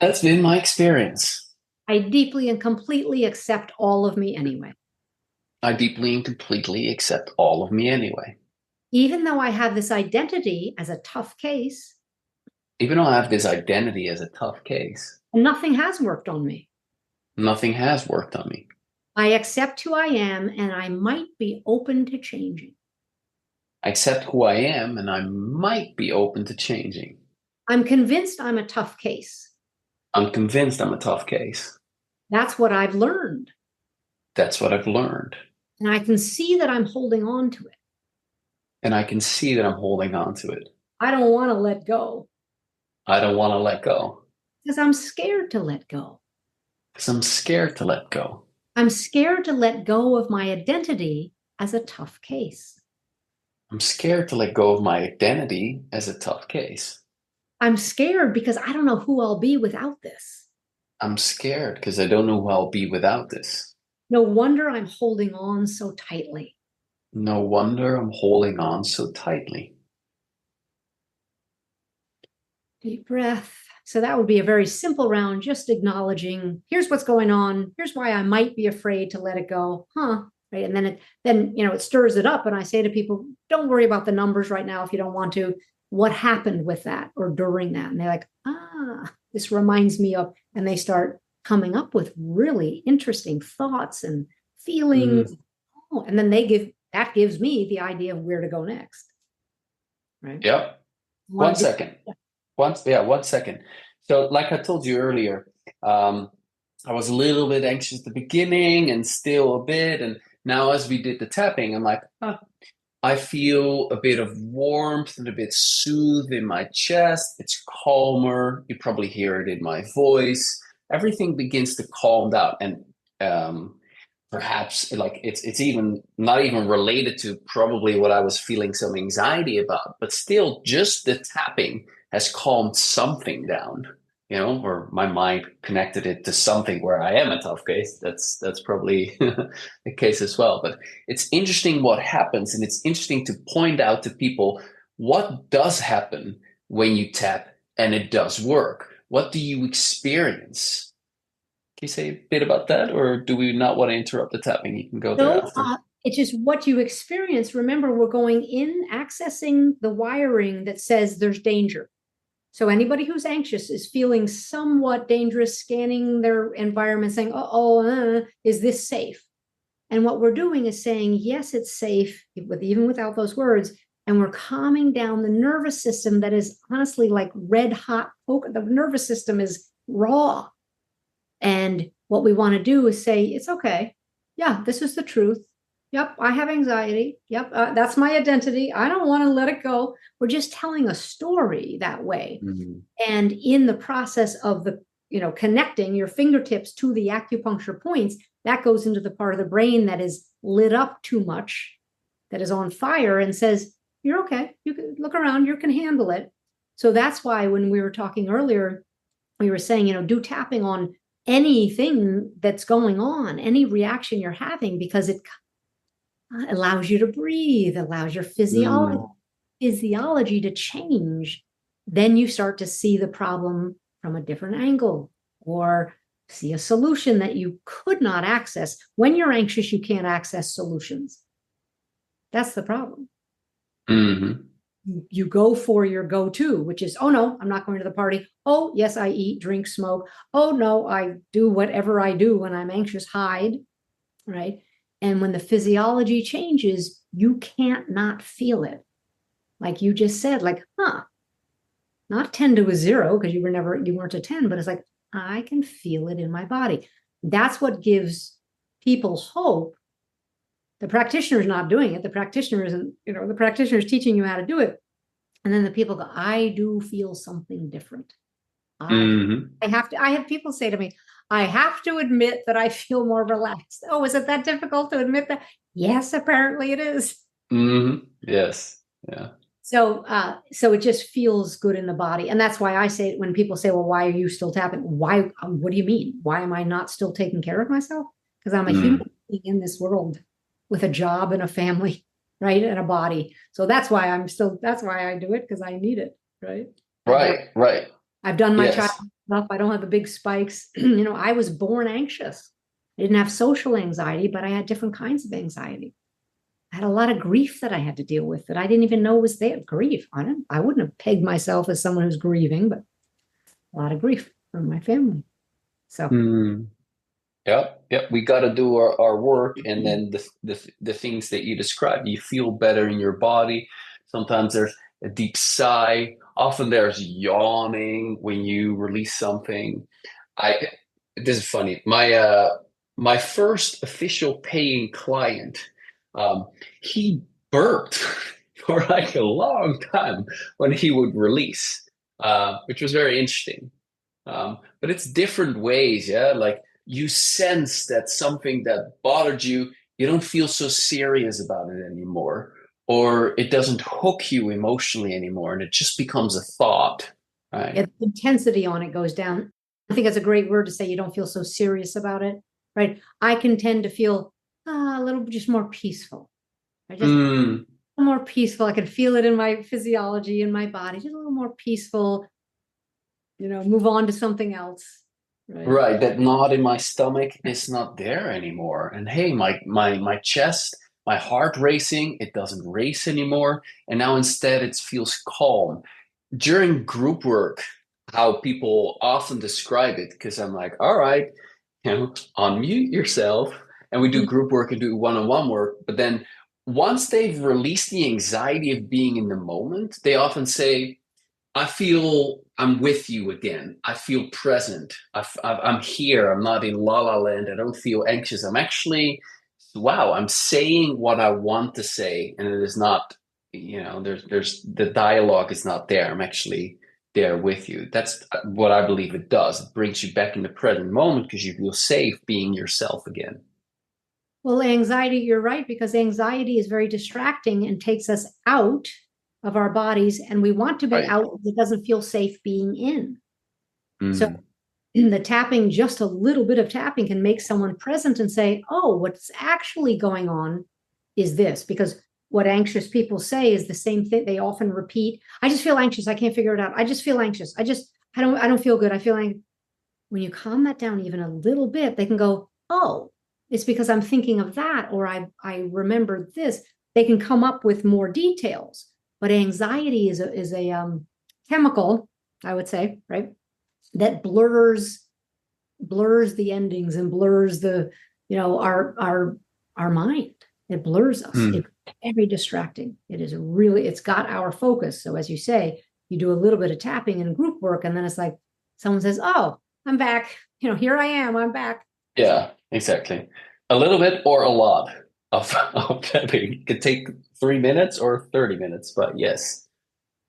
[SPEAKER 1] That's been my experience.
[SPEAKER 2] I deeply and completely accept all of me anyway.
[SPEAKER 1] I deeply and completely accept all of me anyway.
[SPEAKER 2] Even though I have this identity as a tough case,
[SPEAKER 1] Even though I have this identity as a tough case,
[SPEAKER 2] And nothing has worked on me.
[SPEAKER 1] nothing has worked on me.
[SPEAKER 2] I accept who I am, and I might be open to changing.
[SPEAKER 1] I accept who I am, and I might be open to changing.
[SPEAKER 2] I'm convinced I'm a tough case.
[SPEAKER 1] I'm convinced I'm a tough case.
[SPEAKER 2] That's what I've learned.
[SPEAKER 1] That's what I've learned.
[SPEAKER 2] And I can see that I'm holding on to it.
[SPEAKER 1] And I can see that I'm holding on to it.
[SPEAKER 2] I don't want to let go
[SPEAKER 1] I don't want to let go
[SPEAKER 2] because I'm scared to let go.
[SPEAKER 1] because I'm scared to let go.
[SPEAKER 2] I'm scared to let go of my identity as a tough case.
[SPEAKER 1] I'm scared to let go of my identity as a tough case.
[SPEAKER 2] I'm scared because I don't know who I'll be without this.
[SPEAKER 1] I'm scared because I don't know who I'll be without this.
[SPEAKER 2] No wonder I'm holding on so tightly.
[SPEAKER 1] No wonder I'm holding on so tightly.
[SPEAKER 2] Deep breath. So that would be a very simple round, just acknowledging, here's what's going on. Here's why I might be afraid to let it go. Huh. Right. And then it stirs it up. And I say to people, don't worry about the numbers right now if you don't want to. What happened with that or during that? And they're like, this reminds me of, and they start coming up with really interesting thoughts and feelings. Oh, and then that gives me the idea of where to go next. Right.
[SPEAKER 1] Yep. 1 second. 1 second. So, like I told you earlier, I was a little bit anxious at the beginning and still a bit. And now, as we did the tapping, I'm like, I feel a bit of warmth and a bit soothed in my chest. It's calmer. You probably hear it in my voice. Everything begins to calm down. And perhaps like it's even not even related to probably what I was feeling some anxiety about, but still just the tapping has calmed something down, or my mind connected it to something where I am a tough case. That's probably the case as well. But it's interesting what happens, and it's interesting to point out to people what does happen when you tap and it does work. What do you experience? Can you say a bit about that, or do we not want to interrupt the tapping? You can go there
[SPEAKER 2] No,
[SPEAKER 1] after.
[SPEAKER 2] it's just what you experience. Remember, we're going in, accessing the wiring that says there's danger. So anybody who's anxious is feeling somewhat dangerous, scanning their environment, saying, is this safe? And what we're doing is saying, yes, it's safe, even without those words. And we're calming down the nervous system that is honestly like red hot poker. The nervous system is raw. And what we want to do is say, it's okay. Yeah, this is the truth. Yep, I have anxiety. Yep, that's my identity. I don't want to let it go. We're just telling a story that way.
[SPEAKER 1] Mm-hmm.
[SPEAKER 2] And in the process of connecting your fingertips to the acupuncture points, that goes into the part of the brain that is lit up too much, that is on fire, and says, you're okay. You can look around, you can handle it. So that's why when we were talking earlier, we were saying, do tapping on anything that's going on, any reaction you're having, because it allows you to breathe, allows your physiology to change. Then you start to see the problem from a different angle, or see a solution that you could not access. When you're anxious, you can't access solutions. That's the problem.
[SPEAKER 1] Mm-hmm.
[SPEAKER 2] You go for your go-to, which is, oh no, I'm not going to the party. Oh yes, I eat, drink, smoke. Oh no, I do whatever I do when I'm anxious, hide, right? And when the physiology changes, you can't not feel it. Like you just said, like, not 10 to a 0, because you weren't a 10, but it's like, I can feel it in my body. That's what gives people hope. The practitioner is not doing it. The practitioner isn't, the practitioner is teaching you how to do it. And then the people go, I do feel something different. I have people say to me, I have to admit that I feel more relaxed. Oh, is it that difficult to admit that? Yes, apparently it is.
[SPEAKER 1] Mm-hmm. Yes. Yeah.
[SPEAKER 2] So it just feels good in the body. And that's why I say, when people say, well, why are you still tapping? Why, what do you mean? Why am I not still taking care of myself? Because I'm a human being in this world with a job and a family, right? And a body. So that's why I do it, because I need it. Right.
[SPEAKER 1] Right.
[SPEAKER 2] I've done my
[SPEAKER 1] Yes.
[SPEAKER 2] child stuff. I don't have the big spikes. I was born anxious. I didn't have social anxiety, but I had different kinds of anxiety. I had a lot of grief that I had to deal with that I didn't even know was there. Grief. I wouldn't have pegged myself as someone who's grieving, but a lot of grief from my family. So
[SPEAKER 1] Mm. Yep, yep. We got to do our work, and then the things that you describe, you feel better in your body. Sometimes there's a deep sigh. Often there's yawning when you release something. I This is funny. My first official paying client, um, he burped for like a long time when he would release, which was very interesting. But it's different ways, yeah. Like you sense that something that bothered you, you don't feel so serious about it anymore, or it doesn't hook you emotionally anymore, and it just becomes a thought, right?
[SPEAKER 2] yeah, the intensity on it goes down. I think that's a great word to say. You don't feel so serious about it, right? I can tend to feel a little just more peaceful. I just
[SPEAKER 1] Mm,
[SPEAKER 2] more peaceful. I can feel it in my physiology, in my body, just a little more peaceful, move on to something else. Right.
[SPEAKER 1] right. That knot in my stomach is not there anymore. And hey, my chest, my heart racing, it doesn't race anymore. And now instead it feels calm. During group work, how people often describe it, because I'm like, all right, unmute yourself. And we do group work and do one-on-one work. But then once they've released the anxiety of being in the moment, they often say, I feel I'm with you again. I feel present. I'm here. I'm not in la la land. I don't feel anxious. I'm actually, wow, I'm saying what I want to say. And it is not, there's the dialogue is not there. I'm actually there with you. That's what I believe it does. It brings you back in the present moment because you feel safe being yourself again.
[SPEAKER 2] Well, anxiety, you're right, because anxiety is very distracting and takes us out of our bodies, and we want to be
[SPEAKER 1] Right.
[SPEAKER 2] out. It doesn't feel safe being in. So
[SPEAKER 1] Mm,
[SPEAKER 2] in the tapping, just a little bit of tapping can make someone present and say, oh, what's actually going on is this. Because what anxious people say is the same thing. They often repeat, I just feel anxious. I can't figure it out. I just feel anxious. I don't feel good. I feel like when you calm that down even a little bit, they can go, oh, it's because I'm thinking of that, or I remember this. They can come up with more details. But anxiety is a chemical, I would say, right? That blurs the endings and blurs the our mind. It blurs us.
[SPEAKER 1] mm.
[SPEAKER 2] It's very distracting. It's got our focus. So as you say, you do a little bit of tapping and group work, and then it's like someone says, oh, I'm back, here I am, I'm back.
[SPEAKER 1] Yeah, exactly. A little bit or a lot of tapping. It could take 3 minutes or 30 minutes, but yes.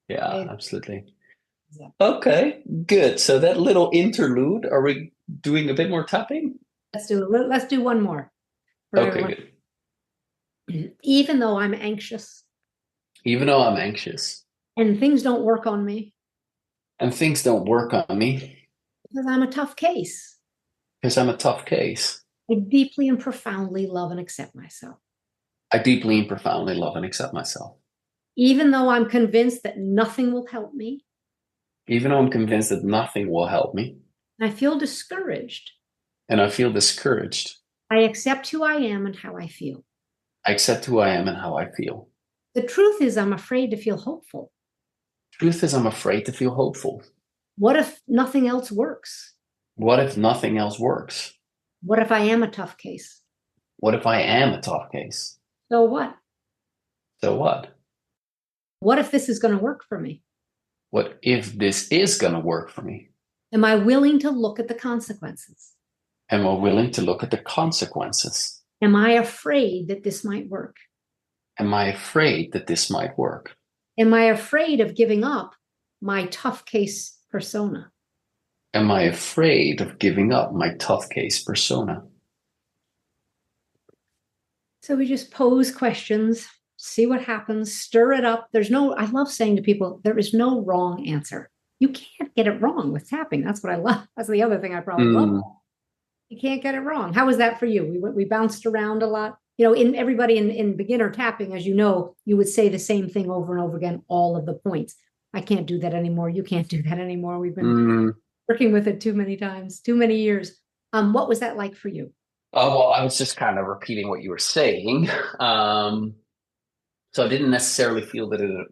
[SPEAKER 1] Yeah,
[SPEAKER 2] Okay.
[SPEAKER 1] absolutely.
[SPEAKER 2] Yeah.
[SPEAKER 1] Okay, good. So that little interlude, are we doing a bit more tapping?
[SPEAKER 2] Let's do one more for
[SPEAKER 1] Okay,
[SPEAKER 2] everyone.
[SPEAKER 1] good.
[SPEAKER 2] Even though I'm anxious
[SPEAKER 1] Even though I'm anxious
[SPEAKER 2] and things don't work on me
[SPEAKER 1] and things don't work on me
[SPEAKER 2] because I'm a tough case,
[SPEAKER 1] because I'm a tough case,
[SPEAKER 2] I deeply and profoundly love and accept myself.
[SPEAKER 1] I deeply and profoundly love and accept myself.
[SPEAKER 2] Even though I'm convinced that nothing will help me,
[SPEAKER 1] Even though I'm convinced that nothing will help me
[SPEAKER 2] I feel discouraged.
[SPEAKER 1] and I feel discouraged,
[SPEAKER 2] I accept who I am and how I feel.
[SPEAKER 1] I accept who I am and how I feel.
[SPEAKER 2] The truth is, I'm afraid to feel hopeful.
[SPEAKER 1] Truth is, I'm afraid to feel hopeful.
[SPEAKER 2] What if nothing else works?
[SPEAKER 1] What if nothing else works?
[SPEAKER 2] What if I am a tough case?
[SPEAKER 1] What if I am a tough case?
[SPEAKER 2] So what?
[SPEAKER 1] So what?
[SPEAKER 2] What if this is going to work for me?
[SPEAKER 1] What if this is going to work for me?
[SPEAKER 2] Am I willing to look at the consequences?
[SPEAKER 1] Am I willing to look at the consequences?
[SPEAKER 2] Am I afraid that this might work?
[SPEAKER 1] Am I afraid that this might work?
[SPEAKER 2] Am I afraid of giving up my tough case persona?
[SPEAKER 1] Am I afraid of giving up my tough case persona?
[SPEAKER 2] So we just pose questions, see what happens, stir it up. I love saying to people, there is no wrong answer. You can't get it wrong with tapping. That's what I love. That's the other thing I probably love.
[SPEAKER 1] Mm,
[SPEAKER 2] You can't get it wrong. How was that for you? We bounced around a lot. In everybody in beginner tapping, as you know, you would say the same thing over and over again, all of the points. I can't do that anymore. You can't do that anymore. We've been
[SPEAKER 1] mm.
[SPEAKER 2] working with it too many times, too many years. What was that like for you?
[SPEAKER 1] Well, I was just kind of repeating what you were saying. Um, So I didn't necessarily feel that it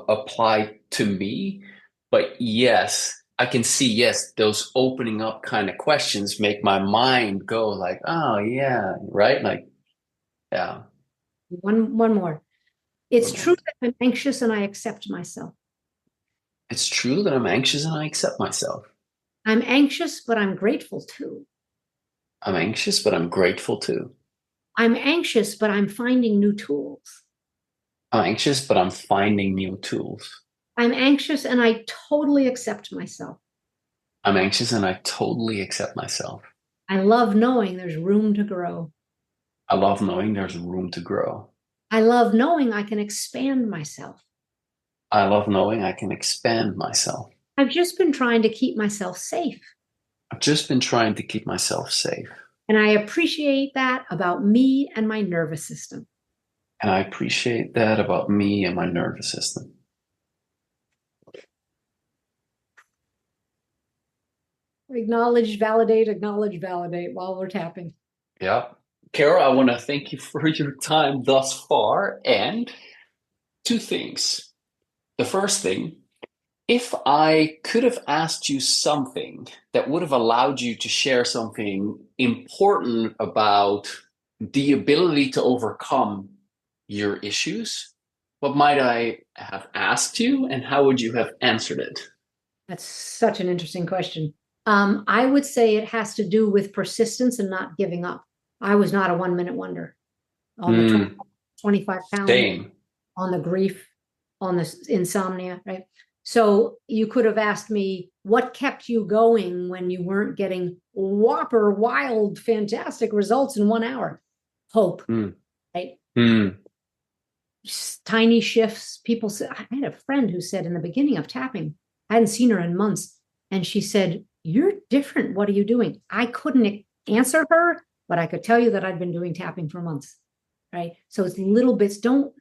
[SPEAKER 1] applied to me, but yes, I can see, yes, those opening up kind of questions make my mind go like, oh yeah, right? Like, yeah.
[SPEAKER 2] One more. It's true that I'm anxious and I accept myself.
[SPEAKER 1] It's true that I'm anxious and I accept myself.
[SPEAKER 2] I'm anxious, but I'm grateful too.
[SPEAKER 1] I'm anxious, but I'm grateful too.
[SPEAKER 2] I'm anxious, but I'm finding new tools.
[SPEAKER 1] I'm anxious, but I'm finding new tools.
[SPEAKER 2] I'm anxious and I totally accept myself.
[SPEAKER 1] I'm anxious and I totally accept myself.
[SPEAKER 2] I love knowing there's room to grow.
[SPEAKER 1] I love knowing there's room to grow.
[SPEAKER 2] I love knowing I can expand myself.
[SPEAKER 1] I love knowing I can expand myself.
[SPEAKER 2] I've just been trying to keep myself safe.
[SPEAKER 1] I've just been trying to keep myself safe.
[SPEAKER 2] And I appreciate that about me and my nervous system.
[SPEAKER 1] And I appreciate that about me and my nervous system.
[SPEAKER 2] Acknowledge, validate while we're tapping.
[SPEAKER 1] Yeah. Carol, I want to thank you for your time thus far. And two things. The first thing, if I could have asked you something that would have allowed you to share something important about the ability to overcome your issues, what might I have asked you and how would you have answered it?
[SPEAKER 2] That's such an interesting question. I would say it has to do with persistence and not giving up. I was not a 1 minute wonder on the 25 pounds,
[SPEAKER 1] Same.
[SPEAKER 2] on the grief, on the insomnia, right? So you could have asked me, what kept you going when you weren't getting whopper, wild, fantastic results in 1 hour? Hope, right? Tiny shifts. People said, I had a friend who said in the beginning of tapping, I hadn't seen her in months. And she said, you're different. What are you doing? I couldn't answer her, but I could tell you that I'd been doing tapping for months, right? So it's little bits. Don't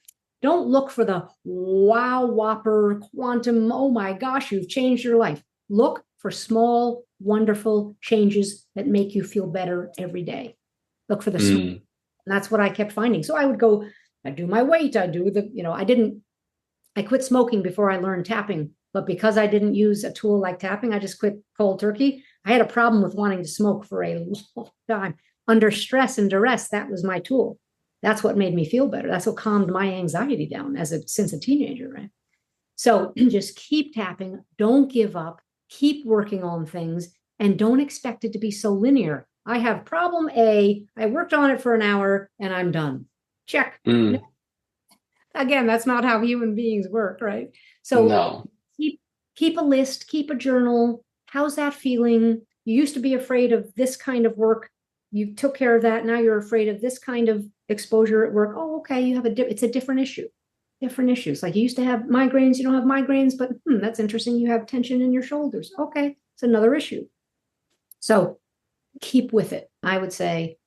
[SPEAKER 2] look for the wow, whopper, quantum, oh my gosh, you've changed your life. Look for small, wonderful changes that make you feel better every day. Look for the small. And that's what I kept finding. So I would go, I do my weight, I do the, I quit smoking before I learned tapping. But because I didn't use a tool like tapping, I just quit cold turkey. I had a problem with wanting to smoke for a long time. Under stress and duress, that was my tool. That's what made me feel better. That's what calmed my anxiety down since a teenager, right? So just keep tapping. Don't give up. Keep working on things and don't expect it to be so linear. I have problem A. I worked on it for an hour and I'm done. Check. Again, that's not how human beings work, right? So
[SPEAKER 1] no.
[SPEAKER 2] Keep a list, keep a journal. How's that feeling? You used to be afraid of this kind of work. You took care of that. Now you're afraid of this kind of exposure at work. Oh, okay. You have it's a different issue. Different issues. Like you used to have migraines, you don't have migraines, but that's interesting. You have tension in your shoulders. Okay, it's another issue. So keep with it. I would say,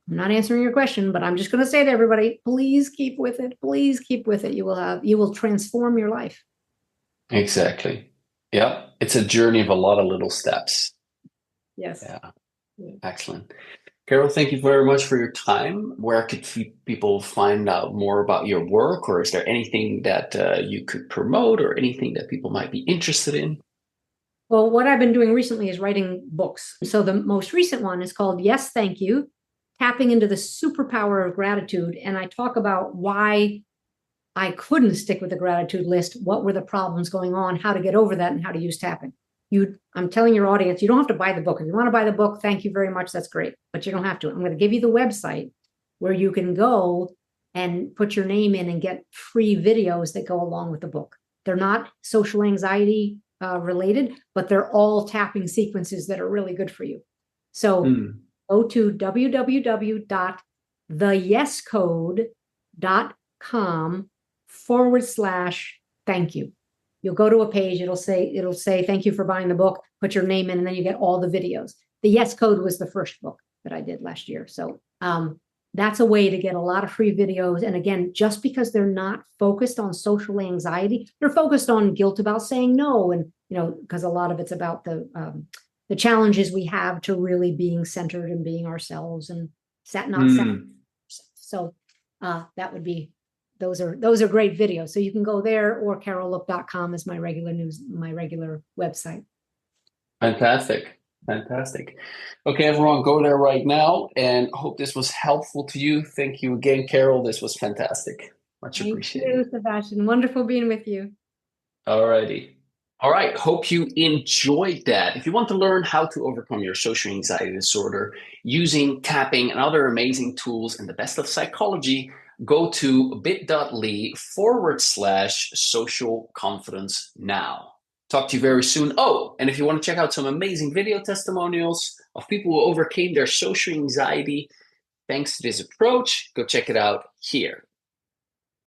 [SPEAKER 2] I'm not answering your question, but I'm just going to say to everybody, please keep with it. Please keep with it. You will transform your life.
[SPEAKER 1] Exactly. Yeah. It's a journey of a lot of little steps.
[SPEAKER 2] Yes.
[SPEAKER 1] Yeah. Excellent. Carol, thank you very much for your time. Where could people find out more about your work, or is there anything that you could promote or anything that people might be interested in?
[SPEAKER 2] Well, what I've been doing recently is writing books. So the most recent one is called Yes, Thank You, Tapping into the Superpower of Gratitude. And I talk about why I couldn't stick with the gratitude list, what were the problems going on, how to get over that, and how to use tapping. I'm telling your audience, you don't have to buy the book. If you want to buy the book, thank you very much. That's great. But you don't have to. I'm going to give you the website where you can go and put your name in and get free videos that go along with the book. They're not social anxiety related, but they're all tapping sequences that are really good for you. So go to www.theyescode.com/thank you. You'll go to a page, it'll say, thank you for buying the book, put your name in, and then you get all the videos. The Yes Code was the first book that I did last year. So that's a way to get a lot of free videos. And again, just because they're not focused on social anxiety, they're focused on guilt about saying no. And, because a lot of it's about the challenges we have to really being centered and being ourselves and not set. So that would be those are great videos. So you can go there, or carollook.com is my regular website.
[SPEAKER 1] Fantastic. Fantastic. Okay, everyone, go there right now, and hope this was helpful to you. Thank you again, Carol. This was fantastic. Much
[SPEAKER 2] Thank
[SPEAKER 1] appreciated.
[SPEAKER 2] you, Sebastian. Wonderful being with you.
[SPEAKER 1] Alrighty. All right. Hope you enjoyed that. If you want to learn how to overcome your social anxiety disorder using tapping and other amazing tools and the best of psychology, go to bit.ly/social confidence now. Talk to you very soon. Oh, and if you want to check out some amazing video testimonials of people who overcame their social anxiety thanks to this approach, go check it out here.